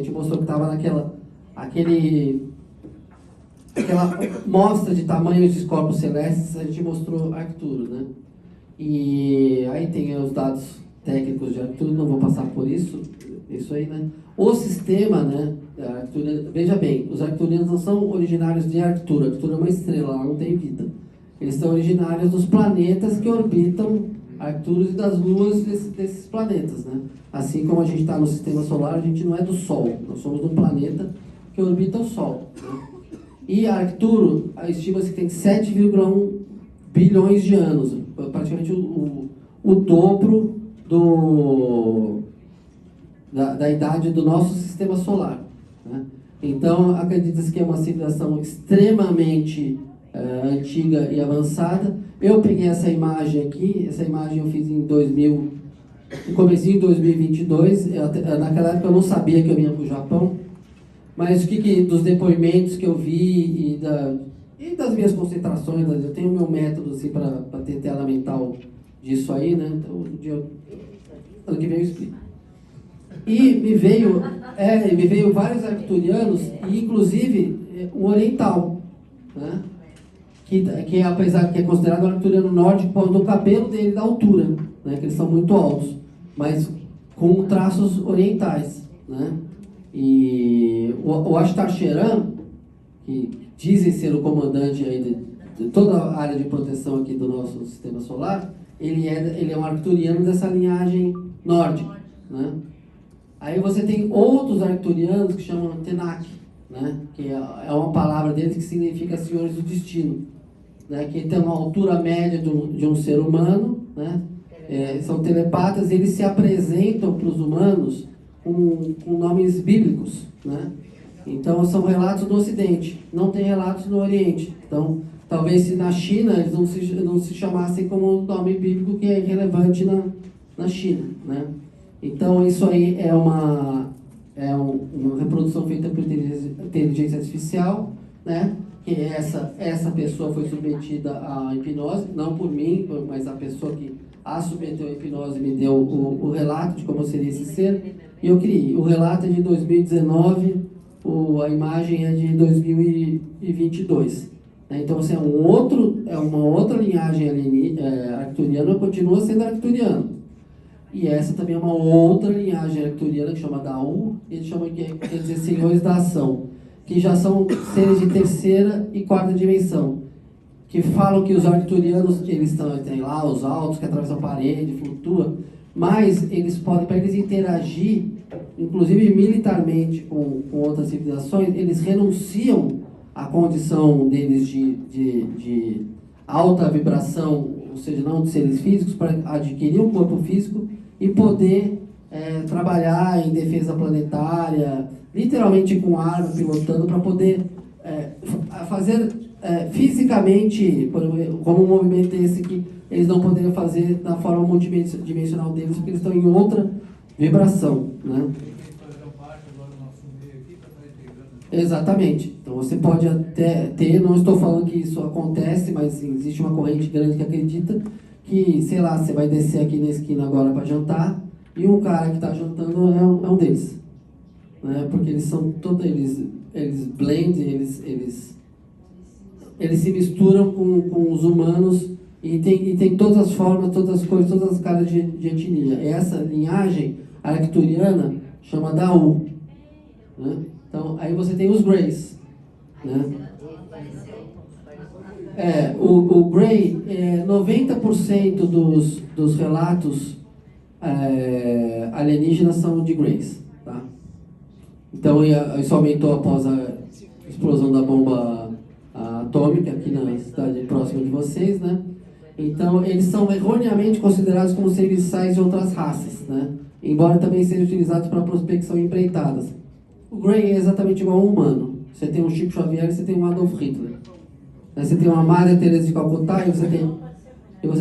gente mostrou que estava aquela mostra de tamanhos de corpos celestes, a gente mostrou Arcturo, né? E aí tem os dados técnicos de Arcturo, não vou passar por isso aí, né? O sistema, né? Veja bem, os arcturianos não são originários de Arcturo. Arcturo é uma estrela, lá não tem vida. Eles são originários dos planetas que orbitam Arcturus e das luas desses planetas, né? Assim como a gente está no sistema solar, a gente não é do Sol, nós somos de um planeta que orbita o Sol, né? E Arcturo, estima-se que tem 7,1 bilhões de anos, praticamente o dobro da idade do nosso sistema solar, né? Então, acredita-se que é uma civilização extremamente antiga e avançada. Eu peguei essa imagem aqui, essa imagem eu fiz em 2000, no comecinho de 2022, naquela época eu não sabia que eu vinha para o Japão, mas dos depoimentos que eu vi e das minhas concentrações, eu tenho o meu método assim, para ter tela mental disso aí, né? Então, ano que vem eu explico. E me veio vários arcturianos, e inclusive um oriental, né? Que apesar que é considerado um arcturiano nórdico por causa do cabelo dele da altura, né? Que eles são muito altos, mas com traços orientais, né? E o Ashtar Sheran, que dizem ser o comandante aí de toda a área de proteção aqui do nosso sistema solar, ele é um arcturiano dessa linhagem nórdica, né? Aí você tem outros arcturianos que chamam Tenak, né? Que é uma palavra deles que significa senhores do destino, né? Que tem uma altura média de um ser humano, né? São telepatas, eles se apresentam para os humanos com nomes bíblicos, né? Então são relatos do Ocidente, não tem relatos no Oriente. Então talvez se na China eles não se chamassem como um nome bíblico que é relevante na China, né? Então isso aí é uma reprodução feita por inteligência artificial, né? Que essa pessoa foi submetida à hipnose, não por mim, mas a pessoa que a submeteu à hipnose me deu o relato de como seria esse ser, e eu criei. O relato é de 2019, a imagem é de 2022. Né? Então, assim, é uma outra linhagem arcturiana, continua sendo arcturiano. E essa também é uma outra linhagem arcturiana que chama Da'u, eles chamam quer dizer senhores da ação, que já são seres de terceira e quarta dimensão, que falam que os arcturianos, eles têm lá os altos, que atravessam a parede, flutuam, mas eles podem, para eles interagir, inclusive militarmente com outras civilizações, eles renunciam à condição deles de alta vibração, ou seja, não de seres físicos, para adquirir um corpo físico e poder trabalhar em defesa planetária, literalmente com arma, pilotando, para poder fazer fisicamente, como um movimento esse que eles não poderiam fazer da forma multidimensional deles, porque eles estão em outra vibração, né? Exatamente. Então você pode até ter, não estou falando que isso acontece, mas existe uma corrente grande que acredita que, sei lá, você vai descer aqui na esquina agora para jantar e um cara que está jantando é um deles, né? Porque eles são todos, eles blend, eles se misturam com os humanos e tem todas as formas, todas as cores, todas as caras de etnia. Essa linhagem arcturiana chama Da'u, né? Então, aí você tem os Greys, né? O Grey, 90% dos relatos alienígenas são de Greys, tá? Então, isso aumentou após a explosão da bomba atômica aqui na cidade próxima de vocês, né? Então, eles são erroneamente considerados como serviçais de outras raças, né? Embora também sejam utilizados para prospecção e empreitadas. O Grey é exatamente igual a um humano. Você tem um Chico Xavier e você tem um Adolf Hitler. Você tem uma Maria Teresa de Calcutá e você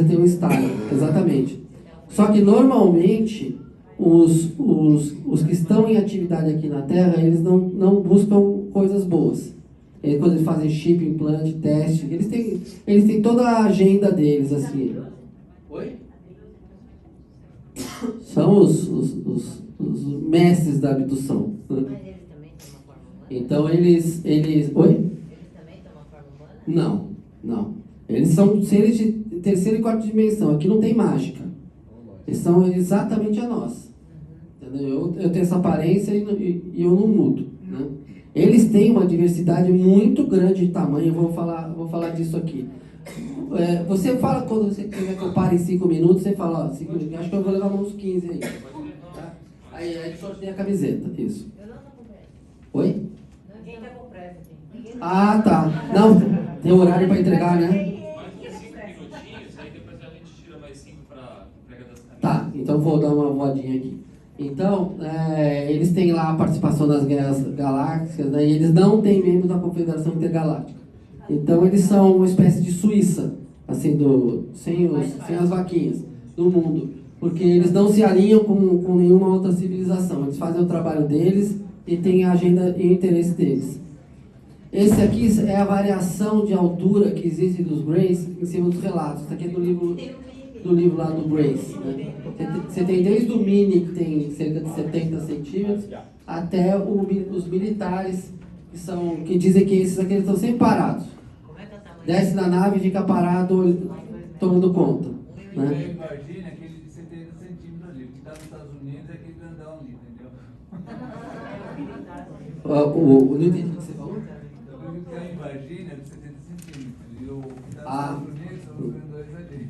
tem um Stalin, exatamente. Só que normalmente os que estão em atividade aqui na Terra, eles não buscam coisas boas. Quando eles fazem chip, implante, teste, eles têm toda a agenda deles, assim. Oi? São os mestres da abdução. Mas eles Então eles... Oi? Eles também têm uma forma humana? Não. Eles são seres de terceira e quarta dimensão. Aqui não tem mágica. Eles são exatamente a nós. Entendeu? Eu tenho essa aparência e eu não mudo. Né? Eles têm uma diversidade muito grande de tamanho. Eu vou falar disso aqui. Você fala, quando você quiser que eu pare em 5 minutos, você fala, ó, 5 minutos, acho que eu vou levar uns 15 aí. Tá? Aí sorteia a camiseta, isso. Eu não tô com pressa. Oi? Ninguém tá com pressa aqui. Ah, tá. Não, tem horário para entregar, né? Mais 5 minutinhos, aí depois a gente tira mais 5 para entrega das camisas. Tá, então vou dar uma voadinha aqui. Então, eles têm lá a participação das guerras galácticas, né, e eles não têm membro da Confederação Intergaláctica. Então, eles são uma espécie de Suíça, assim, sem as vaquinhas, do mundo. Porque eles não se alinham com nenhuma outra civilização. Eles fazem o trabalho deles e têm a agenda e o interesse deles. Esse aqui é a variação de altura que existe dos Greys em cima dos relatos. Isso aqui é do livro lá do Grace. Né? Você tem desde o mini, que tem cerca de 70 centímetros, até os militares, que dizem que esses aqui estão sempre parados. Desce da nave e fica parado, tomando conta. Né? Imagina aquele de 70 centímetros ali, que está nos Estados Unidos é aquele grandão ali, entendeu? Não entendi o que você falou? O que é Varginha de 70 centímetros, e o que está nos Estados Unidos são os grandões ali.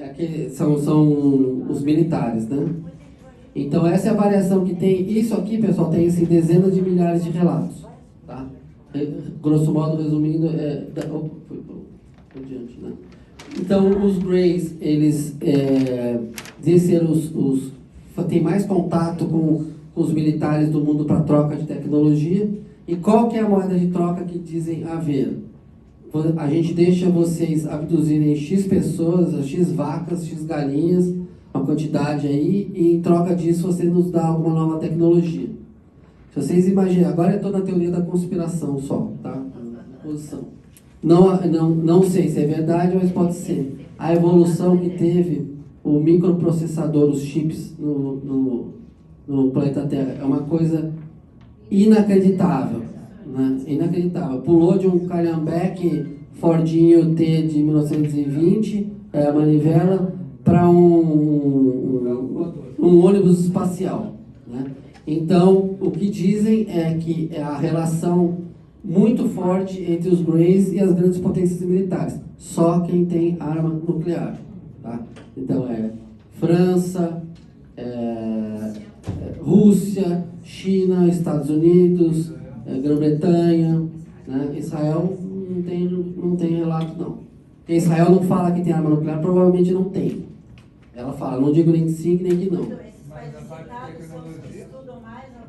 Aqui são os militares, né? Então essa é a variação que tem. Isso aqui, pessoal, tem assim, dezenas de milhares de relatos, tá? Grosso modo, resumindo, foi adiante, né? Então os Greys, eles dizem ser tem mais contato com os militares do mundo para troca de tecnologia. E qual que é a moeda de troca que dizem haver? A gente deixa vocês abduzirem X pessoas, X vacas, X galinhas, uma quantidade aí, e em troca disso você nos dá alguma nova tecnologia. Se vocês imaginam, agora eu estou na teoria da conspiração só, tá? Posição. Não sei se é verdade, mas pode ser. A evolução que teve o microprocessador, os chips no planeta Terra, é uma coisa inacreditável. Né? Inacreditável. Pulou de um Calhambeque Fordinho T de 1920, a manivela, para um ônibus espacial. Né? Então, o que dizem é que é a relação muito forte entre os Greys e as grandes potências militares. Só quem tem arma nuclear. Tá? Então, França, Rússia, China, Estados Unidos, Grã-Bretanha, né? Israel não tem relato, não. Porque Israel não fala que tem arma nuclear, provavelmente não tem. Ela fala, não digo nem que sim, nem que não. Então, esses países citados são os que estudam mais a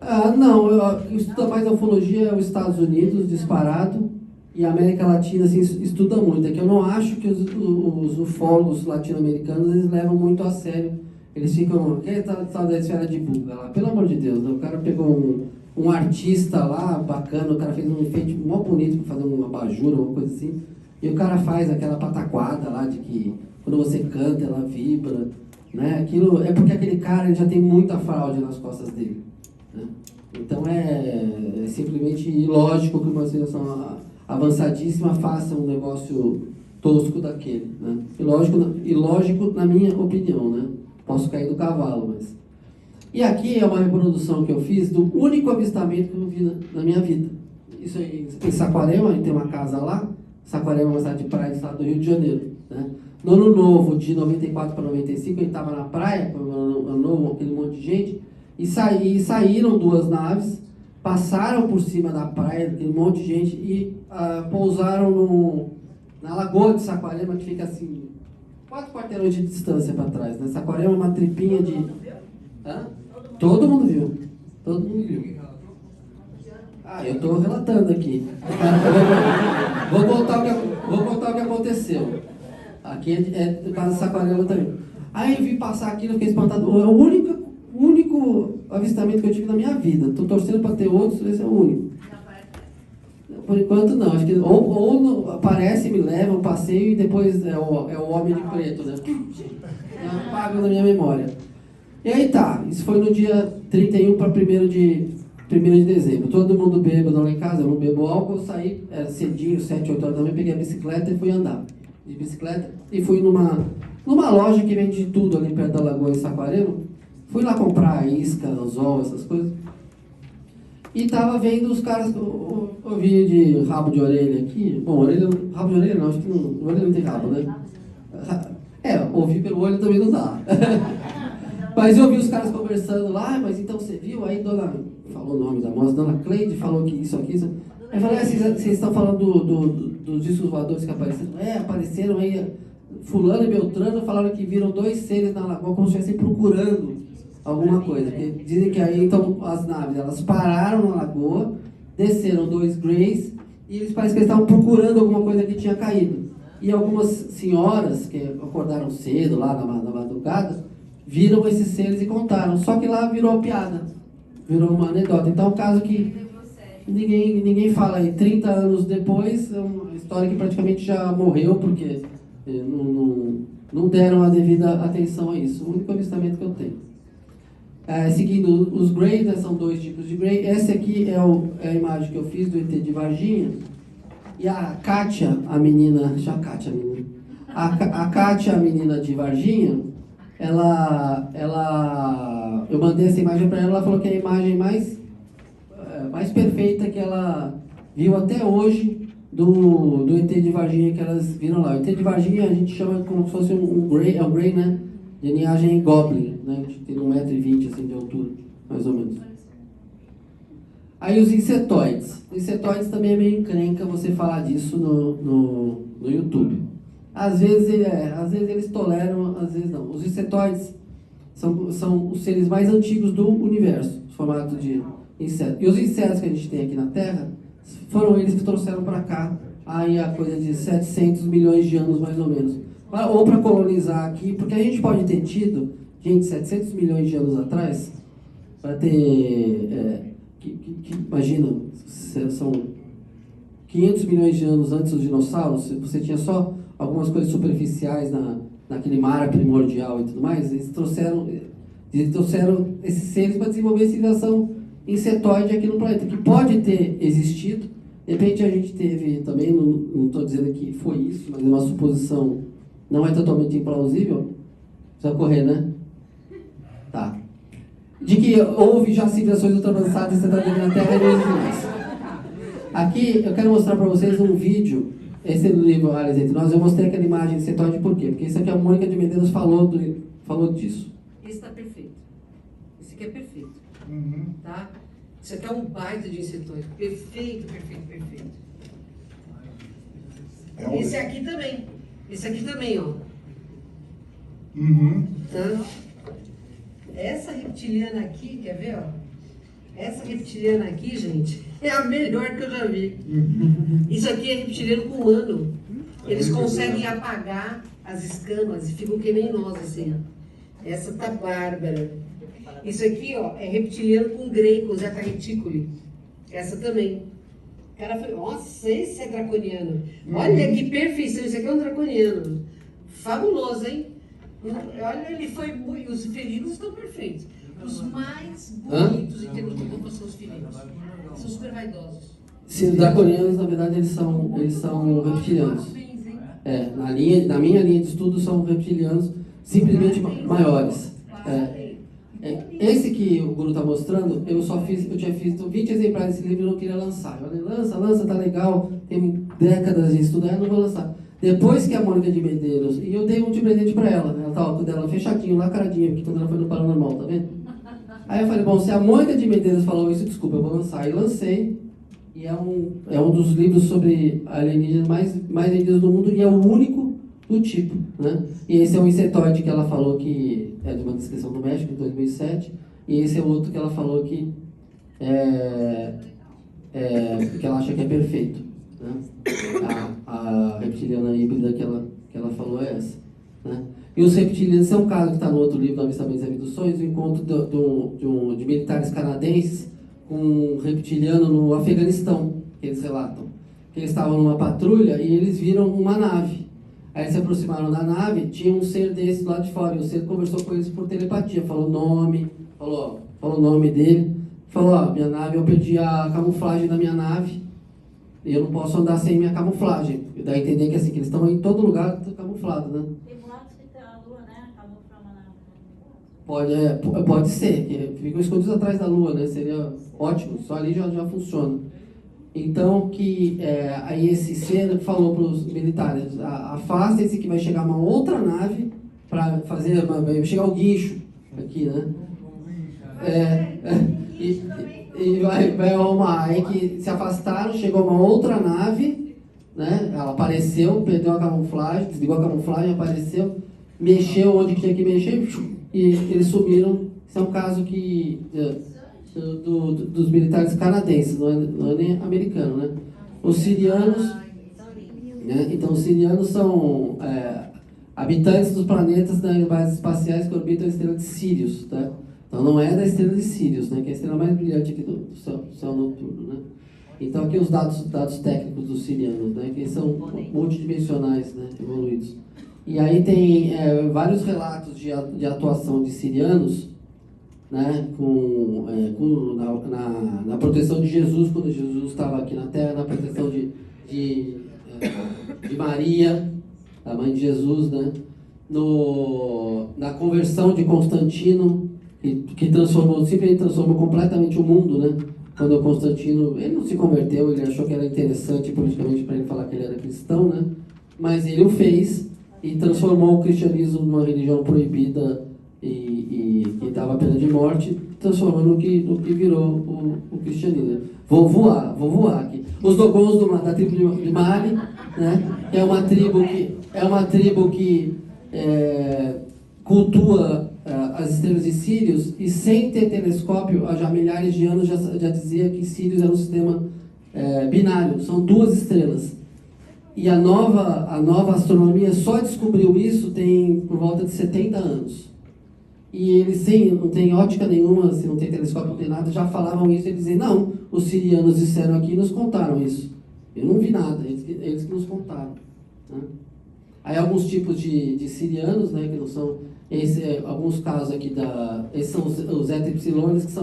ufologia? Não, o que estuda mais a ufologia é os Estados Unidos, disparado, e a América Latina assim, estuda muito. É que eu não acho que os ufólogos latino-americanos eles levam muito a sério. Eles ficam, quem está da esfera de Buga lá? Pelo amor de Deus, né? O cara pegou um artista lá, bacana, o cara fez um enfeite mó bonito para fazer uma abajur, uma coisa assim, e o cara faz aquela pataquada lá de que quando você canta ela vibra, né? Aquilo é porque aquele cara ele já tem muita fraude nas costas dele, né? Então é simplesmente ilógico que uma civilização avançadíssima faça um negócio tosco daquele, né? Ilógico na minha opinião, né? Posso cair do cavalo, mas... E aqui é uma reprodução que eu fiz do único avistamento que eu vi na minha vida. Isso aí, em Saquarema, a gente tem uma casa lá. Saquarema é uma cidade de praia do estado do Rio de Janeiro, né? No ano novo, de 94 para 95, a gente estava na praia, no ano novo, aquele monte de gente, e saíram 2 naves, passaram por cima da praia, aquele monte de gente, e pousaram na lagoa de Saquarema, que fica assim, 4 quarteirões de distância para trás, né? Saquarema é uma tripinha de... Hã? Todo mundo viu. Todo mundo viu. Eu estou relatando aqui. Vou contar o que aconteceu. Aqui é do caso de Saquarema também. Aí eu vi passar aquilo, fiquei espantado. É o único avistamento que eu tive na minha vida. Estou torcendo para ter outros, esse é o único. Por enquanto não. Acho que ou aparece, me leva, um passeio e depois é o homem de preto, né? Apago na minha memória. E aí tá, isso foi no dia 31 para 1º de dezembro. Todo mundo bêbado lá em casa, eu não bebo álcool, eu saí, era cedinho, 7, 8 horas da manhã, peguei a bicicleta e fui andar de bicicleta. E fui numa loja que vende tudo ali perto da Lagoa em Saquarema. Fui lá comprar isca, anzol, essas coisas. E tava vendo os caras, eu vi de rabo de orelha aqui. Bom, rabo de orelha não, acho que não, orelha não tem rabo, né? Ouvir pelo olho também não dá. Mas eu vi os caras conversando lá, mas então você viu? Aí falou o nome da moça, dona Cleide falou que isso aqui. Aí eu falei, vocês estão falando dos discos voadores que apareceram? Apareceram aí, fulano e Beltrano falaram que viram 2 seres na lagoa como se estivessem procurando alguma coisa. Porque dizem que aí então as naves, elas pararam na lagoa, desceram 2 Greys e eles parecem que eles estavam procurando alguma coisa que tinha caído. E algumas senhoras que acordaram cedo lá na madrugada, viram esses seres e contaram. Só que lá virou piada, virou uma anedota. Então é um caso que ninguém fala aí. 30 anos depois, é uma história que praticamente já morreu, porque não deram a devida atenção a isso. O único avistamento que eu tenho. Seguindo os Greys, né, são 2 tipos de Grey. Essa aqui é a imagem que eu fiz do ET de Varginha. E a Kátia, a menina... Deixa a Kátia, a menina. A Kátia, a menina de Varginha, eu mandei essa imagem para ela falou que é a imagem mais perfeita que ela viu até hoje do ET de Varginha que elas viram lá. O ET de Varginha a gente chama como se fosse um Grey, né? De linhagem Goblin, né? Tem 1,20 m assim, de altura, mais ou menos. Aí os insetoides. Insetoides também é meio encrenca você falar disso no YouTube. Às vezes eles toleram, às vezes não. Os insetoides são os seres mais antigos do universo, formato de inseto. E os insetos que a gente tem aqui na Terra, foram eles que trouxeram para cá, aí a coisa de 700 milhões de anos mais ou menos. Ou para colonizar aqui, porque a gente pode ter tido, gente, 700 milhões de anos atrás, para ter, imagina, são 500 milhões de anos antes dos dinossauros, você tinha só algumas coisas superficiais naquele mar primordial e tudo mais, eles trouxeram esses seres para desenvolver a civilização insetoide aqui no planeta, que pode ter existido. De repente a gente teve também, não estou dizendo que foi isso, mas é uma suposição, não é totalmente implausível. Precisa correr, né? Tá. De que houve já civilizações ultrapassadas insetoides na Terra e não existe mais. Aqui eu quero mostrar para vocês um vídeo. Esse é do livro Aliens Entre Nós. Eu mostrei aquela imagem de insetoide por quê? Porque isso aqui a Mônica de Medeiros falou disso. Esse está perfeito. Esse aqui é perfeito. Uhum. Tá? Isso aqui é um baita de insetoide. Perfeito, perfeito, perfeito. Esse aqui também. Esse aqui também, ó. Uhum. Tá? Essa reptiliana aqui, quer ver, ó? Essa reptiliana aqui, gente, é a melhor que eu já vi. Isso aqui é reptiliano com humano. Eles conseguem apagar as escamas e ficam que nem nós, assim, ó. Essa tá bárbara. Isso aqui, ó, é reptiliano com grey, com zeta reticuli. Essa também. O cara falou, nossa, esse é draconiano. Olha que perfeição, isso aqui é um draconiano. Fabuloso, hein? Olha, ele foi muito... Os felinos estão perfeitos. Os mais bonitos em termos de roupa são os felinos. São super vaidosos. Sim, os draconianos, na verdade, eles são reptilianos. Na minha linha de estudo, são reptilianos simplesmente maiores. Esse que o Guru está mostrando, eu tinha feito 20 exemplares desse livro e não queria lançar. Eu falei, lança, tá legal, tem décadas de estudo, eu não vou lançar. Depois que a Mônica de Medeiros, e eu dei um de presente para ela, né? Ela tava com dela fechadinho, lacradinho, aqui quando ela foi no Paranormal, tá vendo? Aí eu falei, bom, se a Mônica de Medeiros falou isso, desculpa, eu vou lançar. E lancei, e é um dos livros sobre alienígenas mais vendidos do mundo, e é o único do tipo, né? E esse é um insetoide que ela falou que é de uma descrição do México, em 2007, e esse é o outro que ela falou que que ela acha que é perfeito, né? A reptiliana híbrida que ela falou é essa, né? E os reptilianos, esse é um caso que está no outro livro, do Avistamentos e Abduções, o encontro de militares canadenses com um reptiliano no Afeganistão, que eles relatam. Que eles estavam numa patrulha e eles viram uma nave. Aí se aproximaram da nave, tinha um ser desse lá de fora, e o ser conversou com eles por telepatia, falou o nome dele, falou, ó, minha nave, eu perdi a camuflagem da minha nave, e eu não posso andar sem minha camuflagem. E daí entender que assim, que eles estão em todo lugar camuflados, né? Tem boatos que tem a lua, né? Camuflando na. Pode ser, que ficam escondidos atrás da lua, né? Seria ótimo, só ali já funciona. Então, aí esse ser falou para os militares, afastem-se que vai chegar uma outra nave para fazer, vai chegar o guincho aqui, né? E vai arrumar. Aí que se afastaram, chegou uma outra nave, né? Ela apareceu, perdeu a camuflagem, desligou a camuflagem, apareceu, mexeu onde tinha que mexer e eles sumiram. Esse é um caso que... dos militares canadenses, não é nem americano, né? Os sirianos, né? Então os sirianos são habitantes dos planetas das bases espaciais que orbitam a estrela de Sírius, tá? Então não é da estrela de Sírius, né? Que é a estrela mais brilhante aqui do céu noturno, né? Então aqui os dados técnicos dos sirianos, né? Que são multidimensionais, né? Evoluídos. E aí tem vários relatos de atuação de sirianos, né, na proteção de Jesus, quando Jesus estava aqui na Terra, na proteção de Maria, a mãe de Jesus, né, na conversão de Constantino, que simplesmente transformou completamente o mundo, né, quando Constantino, ele não se converteu, ele achou que era interessante politicamente para ele falar que ele era cristão, né, mas ele o fez e transformou o cristianismo numa religião proibida e que dava pena de morte, transformando no que virou o cristianismo. Vou voar aqui. Os Dogons da tribo de Mali, né? É uma tribo que cultua as estrelas de Sírios, e sem ter telescópio, há já milhares de anos já dizia que Sírios era um sistema binário, são duas estrelas. E a nova astronomia só descobriu isso tem por volta de 70 anos. E eles, não tem ótica nenhuma, não tem telescópio, não tem nada, já falavam isso. Eles diziam, não, os sirianos disseram aqui e nos contaram isso. Eu não vi nada, eles que nos contaram. Né? Aí alguns tipos de sirianos, né, que não são... alguns casos aqui, esses são os Epsilones, que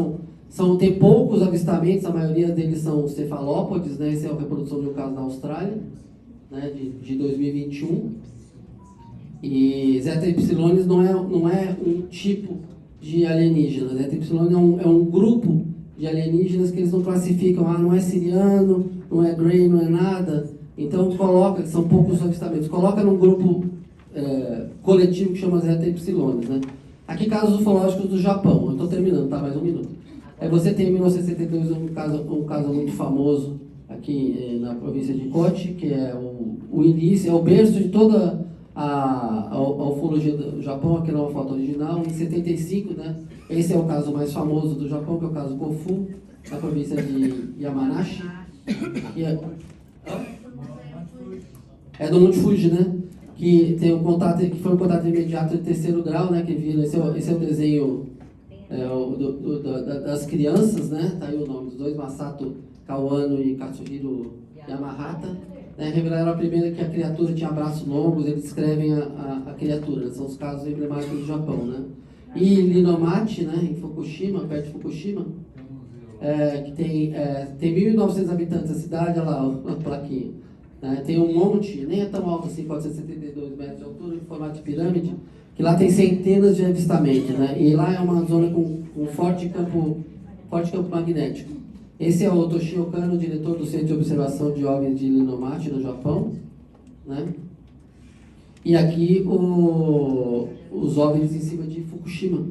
tem poucos avistamentos, a maioria deles são cefalópodes, né, essa é a reprodução de um caso na Austrália, né, de 2021. E Zeta Epsilones não é um tipo de alienígena. Zeta Epsilones é um grupo de alienígenas que eles não classificam. Não é siriano, não é Grey, não é nada. Então que são poucos avistamentos. Coloca num grupo coletivo que chama Zeta Epsilones, né? Aqui casos ufológicos do Japão. Eu estou terminando, tá? Mais um minuto. Aí você tem em 1972 um caso muito famoso aqui na província de Kochi, que é o início, é o berço de toda a ufologia do Japão. Aqui não é uma foto original. Em 75, né? Esse é o caso mais famoso do Japão, que é o caso Kofu, na província de Yamanashi. Que é do Monte Fuji, né? Que tem um contato, que foi um contato imediato de terceiro grau, né? Que vira, esse é o desenho das crianças, né? Tá aí o nome dos dois, Masato Kawano e Katsuhiro Yamahata. Revelaram a primeira que a criatura tinha braços longos, eles descrevem a criatura, né? São os casos emblemáticos do Japão, né? E Linomachi, né, em Fukushima, perto de Fukushima, que tem 1.900 habitantes a cidade, olha lá a plaquinha. Né? Tem um monte, nem é tão alto assim, 472 metros de altura, em formato de pirâmide, que lá tem centenas de avistamentos, né? E lá é uma zona com forte campo magnético. Esse é o Toshio Kano, diretor do Centro de Observação de OVNIs de Linomachi, no Japão, né? E aqui os OVNIs em cima de Fukushima,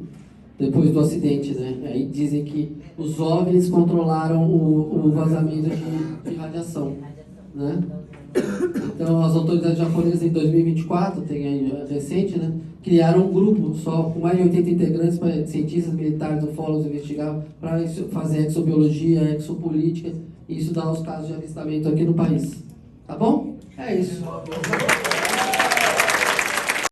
depois do acidente, né? Aí dizem que os OVNIs controlaram o vazamento de radiação, né? Então, as autoridades japonesas, em 2024, tem aí recente, né? Criaram um grupo só com mais de 80 integrantes, para cientistas, militares, ufólogos investigar, para fazer exobiologia, exopolítica e estudar os casos de avistamento aqui no país. Tá bom? É isso.